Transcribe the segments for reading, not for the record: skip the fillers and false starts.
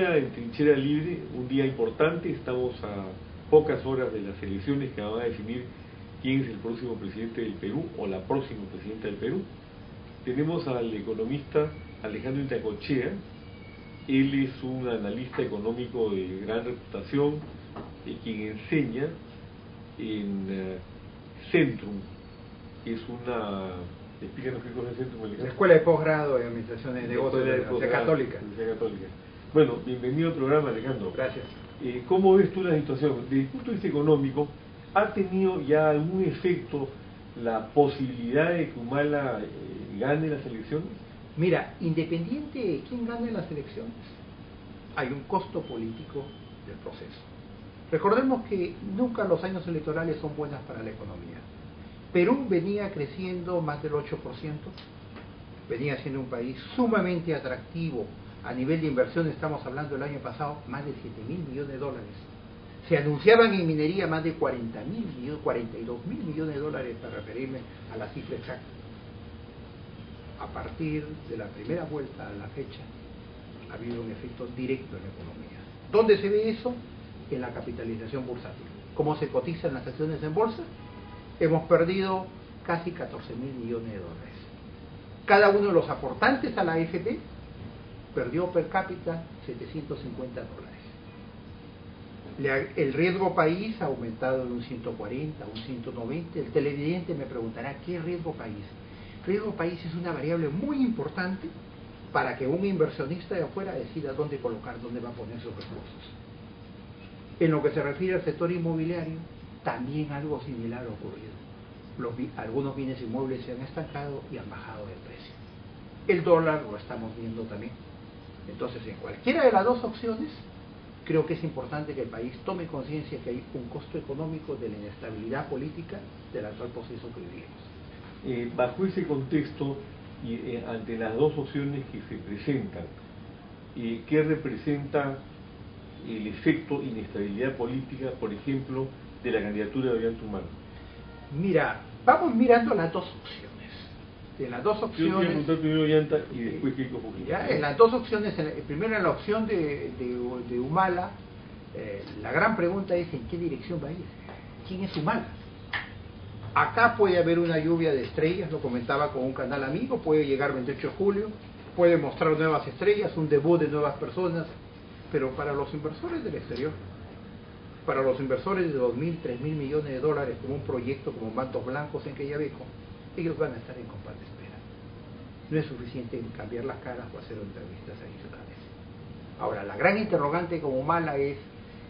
día en Trinchera Libre, un día importante. Estamos a pocas horas de las elecciones que van a definir quién es el próximo presidente del Perú o la próxima presidenta del Perú. Tenemos al economista Alejandro Intracochea. Él es un analista económico de gran reputación, quien enseña en Centrum. Es una... Explícanos qué cosa es Centrum, Alejandro. La Escuela de Posgrado en Administración de Negocios de la Universidad Católica. Bueno, bienvenido al programa, Alejandro. Gracias. ¿Cómo ves tú la situación? Desde el punto de vista económico, ¿ha tenido ya algún efecto la posibilidad de que Humala gane las elecciones? Mira, independiente de quién gane las elecciones, hay un costo político del proceso. Recordemos que nunca los años electorales son buenas para la economía. Perú venía creciendo más del 8%, venía siendo un país sumamente atractivo a nivel de inversión. Estamos hablando del año pasado, más de 7.000 millones de dólares. Se anunciaban en minería más de 42.000 millones de dólares, para referirme a la cifra exacta. A partir de la primera vuelta a la fecha, ha habido un efecto directo en la economía. ¿Dónde se ve eso? En la capitalización bursátil. ¿Cómo se cotizan las acciones en bolsa? Hemos perdido casi 14.000 millones de dólares. Cada uno de los aportantes a la AFP perdió per cápita 750 dólares. El riesgo país ha aumentado de un 140 a un 190. El televidente me preguntará, ¿qué es riesgo país? Riesgo país es una variable muy importante para que un inversionista de afuera decida dónde colocar, dónde va a poner sus recursos. En lo que se refiere al sector inmobiliario, también algo similar ha ocurrido. Algunos bienes inmuebles se han estancado y han bajado de precio. El dólar lo estamos viendo también. Entonces, en cualquiera de las dos opciones, creo que es importante que el país tome conciencia que hay un costo económico de la inestabilidad política del actual proceso que vivimos. Bajo ese contexto y ante las dos opciones que se presentan, ¿qué representa el efecto inestabilidad política, por ejemplo, de la candidatura de Ollanta? Mira, vamos mirando las dos opciones. En las dos opciones... Yo voy a preguntar primero Ollanta y después Keiko Fujimori. En las dos opciones, primero en la opción de Humala, la gran pregunta es ¿en qué dirección va a ir? ¿Quién es Humala? Acá puede haber una lluvia de estrellas, lo comentaba con un canal amigo, puede llegar 28 de julio, puede mostrar nuevas estrellas, un debut de nuevas personas, pero para los inversores del exterior, para los inversores de 2.000, 3.000 millones de dólares, como un proyecto como Mantos Blancos en Quellaveco, ellos van a estar en compás de espera. No es suficiente cambiar las caras o hacer entrevistas adicionales. Ahora, la gran interrogante con Humala es,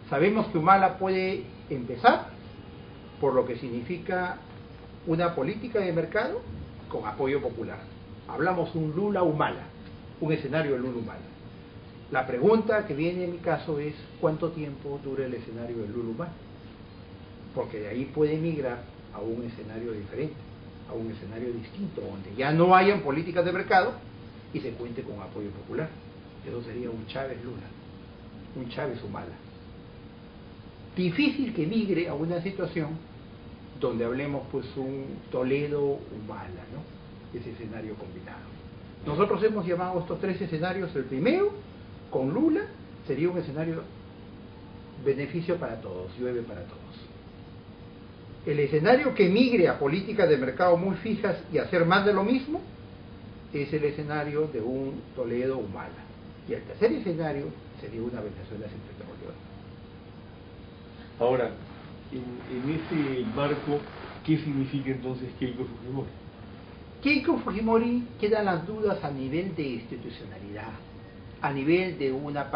sabemos que Humala puede empezar por lo que significa una política de mercado con apoyo popular. Hablamos un Lula-Humala, un escenario de Lula-Humala. La pregunta que viene en mi caso es ¿cuánto tiempo dura el escenario del Lula-Humala? Porque de ahí puede migrar a un escenario diferente, a un escenario distinto, donde ya no hayan políticas de mercado y se cuente con apoyo popular. Eso sería un Chávez-Lula, un Chávez-Humala. Difícil que migre a una situación donde hablemos pues un Toledo-Humala, ¿no? Ese escenario combinado. Nosotros hemos llamado estos tres escenarios. El primero, con Lula, sería un escenario beneficio para todos, llueve para todos. El escenario que migre a políticas de mercado muy fijas y hacer más de lo mismo es el escenario de un Toledo-Humala. Y el tercer escenario sería una Venezuela sin petróleo. Ahora, en ese marco, ¿qué significa entonces Keiko Fujimori? Keiko Fujimori, quedan las dudas a nivel de institucionalidad, a nivel de una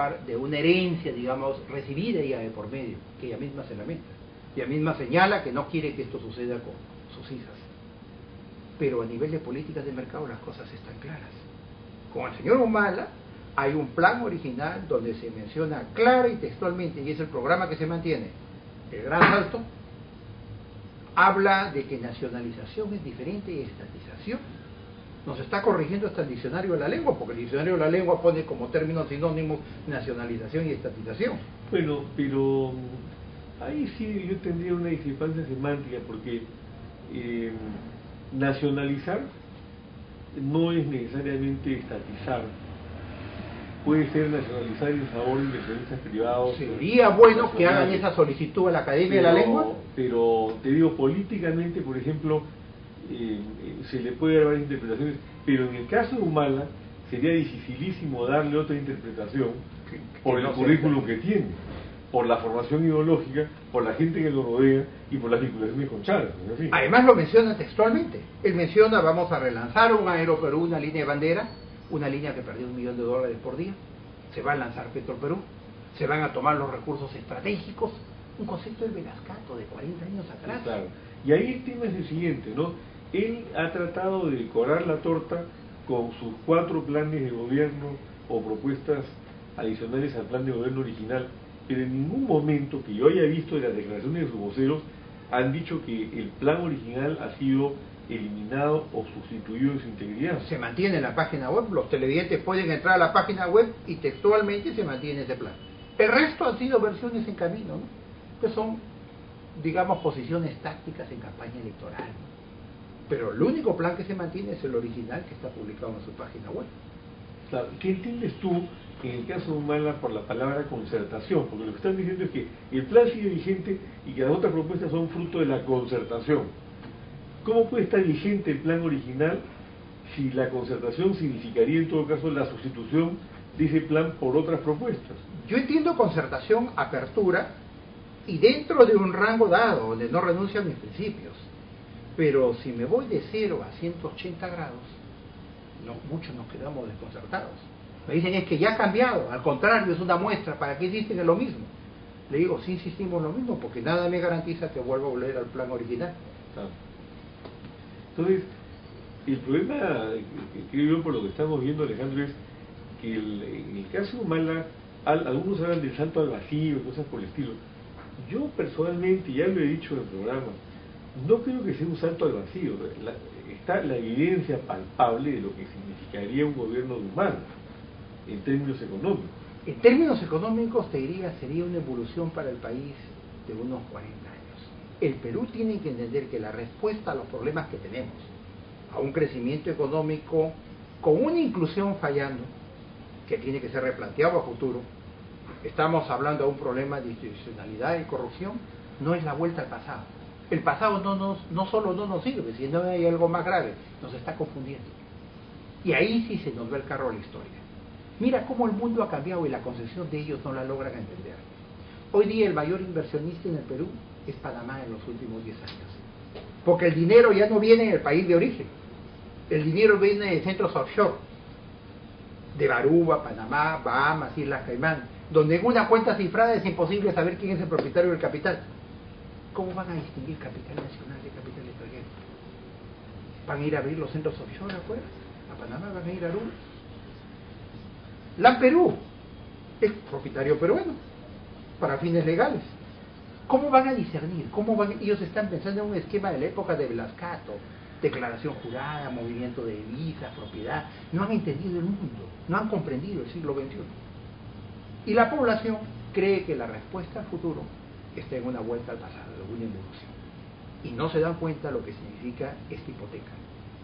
herencia, digamos, recibida ya de por medio, que ella misma se lamenta. Ella misma señala que no quiere que esto suceda con sus hijas. Pero a nivel de políticas de mercado las cosas están claras. Con el señor Humala hay un plan original donde se menciona clara y textualmente, y es el programa que se mantiene, el Gran Salto, habla de que nacionalización es diferente de estatización. Nos está corrigiendo hasta el diccionario de la lengua, porque el diccionario de la lengua pone como términos sinónimos nacionalización y estatización. Bueno, pero ahí sí yo tendría una discrepancia semántica, porque nacionalizar no es necesariamente estatizar. puede ser nacionalizar en favor de inversionistas privados. Sería bueno que hagan esa solicitud a la Academia de la Lengua. Pero te digo, políticamente, por ejemplo, se le puede dar varias interpretaciones, pero en el caso de Humala sería dificilísimo darle otra interpretación por el currículum que tiene, por la formación ideológica, por la gente que lo rodea y por las vinculaciones con Chávez. En fin. Además lo menciona textualmente. Él menciona: vamos a relanzar un Aeroperú, una línea de bandera, una línea que perdió $1 millón por día. Se va a lanzar Petroperú, se van a tomar los recursos estratégicos, un concepto del Velascato de 40 años atrás. Sí, claro. Y ahí el tema es el siguiente, ¿no? Él ha tratado de decorar la torta con sus 4 planes de gobierno o propuestas adicionales al plan de gobierno original, pero en ningún momento que yo haya visto de las declaraciones de sus voceros han dicho que el plan original ha sido eliminado o sustituido en su integridad. Se mantiene en la página web, los televidentes pueden entrar a la página web y textualmente se mantiene ese plan. El resto han sido versiones en camino, ¿no? Que son, digamos, posiciones tácticas en campaña electoral, ¿no? Pero el único plan que se mantiene es el original, que está publicado en su página web. Claro. ¿Qué entiendes tú en el caso de Humala por la palabra concertación? Porque lo que están diciendo es que el plan sigue vigente y que las otras propuestas son fruto de la concertación. ¿Cómo puede estar vigente el plan original si la concertación significaría en todo caso la sustitución de ese plan por otras propuestas? Yo entiendo concertación, apertura, y dentro de un rango dado, donde no renuncio a mis principios. Pero si me voy de 0 a 180 grados, no, muchos nos quedamos desconcertados. Me dicen: es que ya ha cambiado, al contrario, es una muestra, ¿para qué insisten en lo mismo? Le digo: sí insistimos en lo mismo, porque nada me garantiza que vuelva a volver al plan original. Claro. Entonces, el problema, creo yo, por lo que estamos viendo, Alejandro, es que en el caso de Humala, algunos hablan del salto al vacío, cosas por el estilo. Yo personalmente, ya lo he dicho en el programa, no creo que sea un salto al vacío. Está la evidencia palpable de lo que significaría un gobierno de Humala en términos económicos. En términos económicos, te diría, sería una evolución para el país de unos 40 años. El Perú tiene que entender que la respuesta a los problemas que tenemos, a un crecimiento económico con una inclusión fallando, que tiene que ser replanteado a futuro, estamos hablando de un problema de institucionalidad y corrupción, no es la vuelta al pasado. El pasado no solo no nos sirve, sino hay algo más grave, nos está confundiendo. Y ahí sí se nos ve el carro a la historia. Mira cómo el mundo ha cambiado y la concepción de ellos no la logran entender. Hoy día el mayor inversionista en el Perú es Panamá en los últimos 10 años. Porque el dinero ya no viene del país de origen. El dinero viene de centros offshore. De Aruba, Panamá, Bahamas, Islas Caimán, donde en una cuenta cifrada es imposible saber quién es el propietario del capital. ¿Cómo van a distinguir capital nacional de capital extranjero? ¿Van a ir a abrir los centros offshore afuera? ¿A Panamá van a ir a Aruba? LAN Perú es propietario peruano para fines legales. ¿Cómo van a discernir? Ellos están pensando en un esquema de la época de Velascato, declaración jurada, movimiento de divisas, propiedad. No han entendido el mundo, no han comprendido el siglo XXI. Y la población cree que la respuesta al futuro está en una vuelta al pasado, en una evolución. Y no se dan cuenta lo que significa esta hipoteca.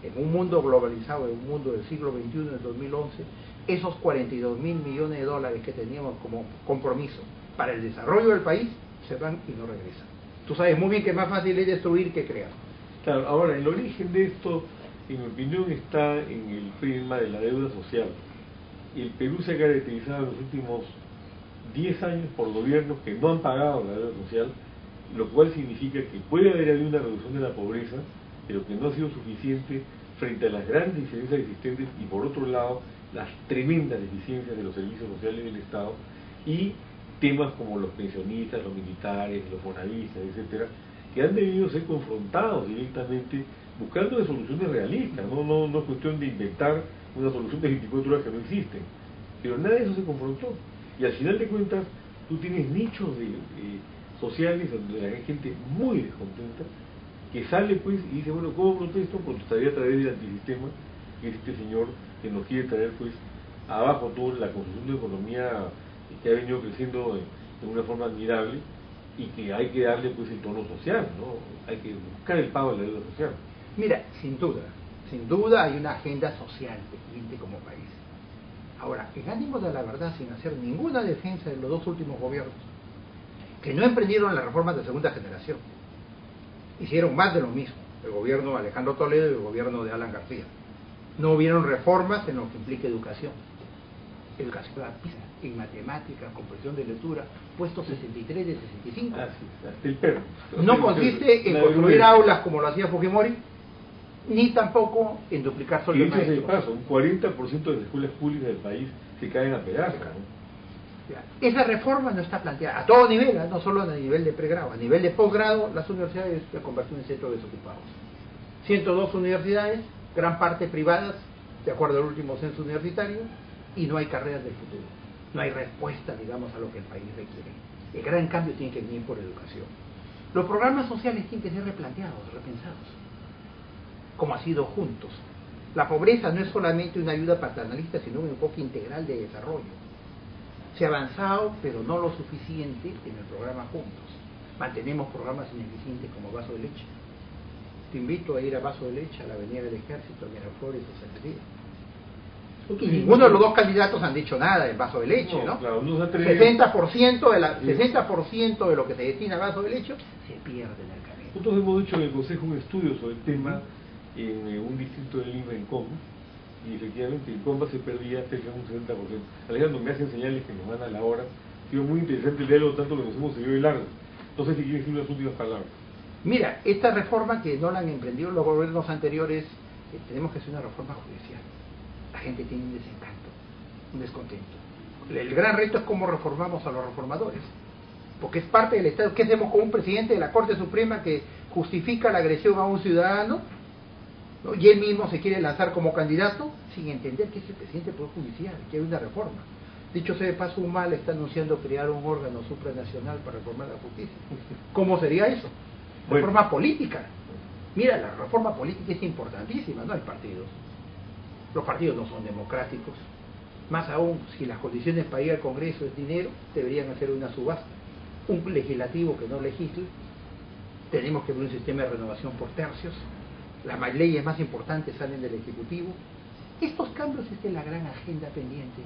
En un mundo globalizado, en un mundo del siglo XXI, del 2011, esos 42.000 millones de dólares que teníamos como compromiso para el desarrollo del país se van y no regresan. Tú sabes muy bien que más fácil es destruir que crear. Claro, ahora el origen de esto, en mi opinión, está en el tema de la deuda social. El Perú se ha caracterizado en los últimos 10 años por gobiernos que no han pagado la deuda social, lo cual significa que puede haber habido una reducción de la pobreza, pero que no ha sido suficiente frente a las grandes diferencias existentes y, por otro lado, las tremendas deficiencias de los servicios sociales del Estado y temas como los pensionistas, los militares, los bonavistas, etcétera, que han debido ser confrontados directamente buscando soluciones realistas, no es cuestión de inventar una solución de 24 horas que no existen, pero nada de eso se confrontó. Y al final de cuentas, tú tienes nichos sociales donde hay gente muy descontenta, que sale pues y dice, bueno, ¿cómo protesto? Protestaría a través del antisistema, que es este señor que nos quiere traer pues abajo toda la construcción de economía que ha venido creciendo de una forma admirable y que hay que darle pues el tono social, ¿no? Hay que buscar el pago de la deuda social. Mira, sin duda hay una agenda social pendiente como país. Ahora, en ánimo de la verdad, sin hacer ninguna defensa de los dos últimos gobiernos, que no emprendieron las reformas de segunda generación, hicieron más de lo mismo, el gobierno de Alejandro Toledo y el gobierno de Alan García. No hubieron reformas en lo que implica educación. Educación en matemáticas, comprensión de lectura, puestos 63 de 65. Ah, sí, hasta el perro. No consiste en construir aulas como lo hacía Fujimori, ni tampoco en duplicar sueldos de maestros. maestros. Un 40% de las escuelas públicas del país se caen a pedazos, ¿no? Esa reforma no está planteada a todo nivel, no solo a nivel de pregrado, a nivel de posgrado las universidades se convierten en centros desocupados. 102 universidades, gran parte privadas, de acuerdo al último censo universitario, y no hay carreras del futuro. No hay respuesta, digamos, a lo que el país requiere. El gran cambio tiene que venir por educación. Los programas sociales tienen que ser replanteados, repensados, como ha sido juntos. La pobreza no es solamente una ayuda paternalista, sino un enfoque integral de desarrollo. Se ha avanzado, pero no lo suficiente en el programa Juntos. Mantenemos programas ineficientes como Vaso de Leche. Te invito a ir a Vaso de Leche, a la Avenida del Ejército, a Miraflores o San Diego. Y ninguno de los dos candidatos han dicho nada del Vaso de Leche, ¿no? Claro, no 60% de lo que se destina a Vaso de Leche se pierde en el camino. Nosotros hemos hecho en el Consejo un estudio sobre el tema en un distrito de Lima, en Comba, y efectivamente en Comba se perdía cerca de un 70%. Alejandro, me hacen señales que nos van a la hora. Ha sido muy interesante el diálogo, tanto lo que nos hemos seguido de largo. No sé si quieres decir unas últimas palabras. Mira, esta reforma que no la han emprendido los gobiernos anteriores, tenemos que hacer una reforma judicial. La gente tiene un desencanto, un descontento. El gran reto es cómo reformamos a los reformadores, porque es parte del Estado. ¿Qué hacemos con un presidente de la Corte Suprema que justifica la agresión a un ciudadano, ¿no? Y él mismo se quiere lanzar como candidato sin entender que es el presidente del Poder Judicial, que hay una reforma? Dicho sea de paso, Humala está anunciando crear un órgano supranacional para reformar la justicia. ¿Cómo sería eso? Reforma política. Mira, la reforma política es importantísima, no hay partidos. Los partidos no son democráticos. Más aún, si las condiciones para ir al Congreso es dinero, deberían hacer una subasta. Un legislativo que no legisle. Tenemos que ver un sistema de renovación por tercios. Las leyes más importantes salen del Ejecutivo. Estos cambios es la gran agenda pendiente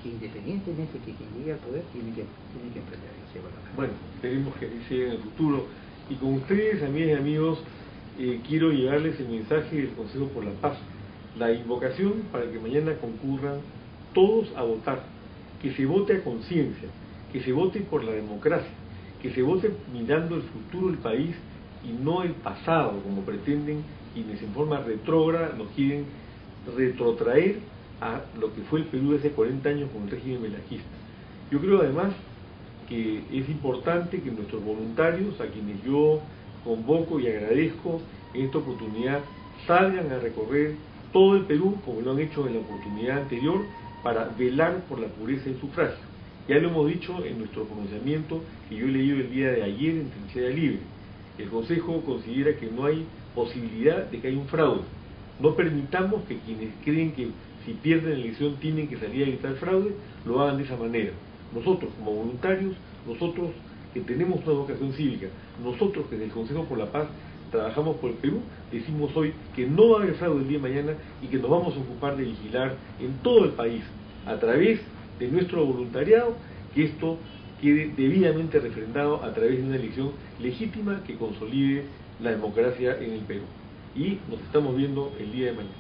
que independientemente de que quien llegue al poder tiene que emprender. Bueno, esperemos que así sea en el futuro. Y con ustedes, amigas y amigos, quiero llevarles el mensaje del Consejo por la Paz. La invocación para que mañana concurran todos a votar, que se vote a conciencia, que se vote por la democracia, que se vote mirando el futuro del país y no el pasado, como pretenden quienes en forma retrógrada nos quieren retrotraer a lo que fue el Perú hace 40 años con el régimen melajista. Yo creo además que es importante que nuestros voluntarios, a quienes yo convoco y agradezco en esta oportunidad, salgan a recorrer todo el Perú, como lo han hecho en la oportunidad anterior, para velar por la pureza del sufragio. Ya lo hemos dicho en nuestro pronunciamiento que yo he leído el día de ayer en Trinchera Libre. El Consejo considera que no hay posibilidad de que haya un fraude. No permitamos que quienes creen que si pierden la elección tienen que salir a gritar fraude, lo hagan de esa manera. Nosotros como voluntarios, nosotros que tenemos una vocación cívica, nosotros que desde el Consejo por la Paz trabajamos por el Perú, decimos hoy que no va a haber fraude el día de mañana y que nos vamos a ocupar de vigilar en todo el país, a través de nuestro voluntariado, que esto quede debidamente refrendado a través de una elección legítima que consolide la democracia en el Perú. Y nos estamos viendo el día de mañana.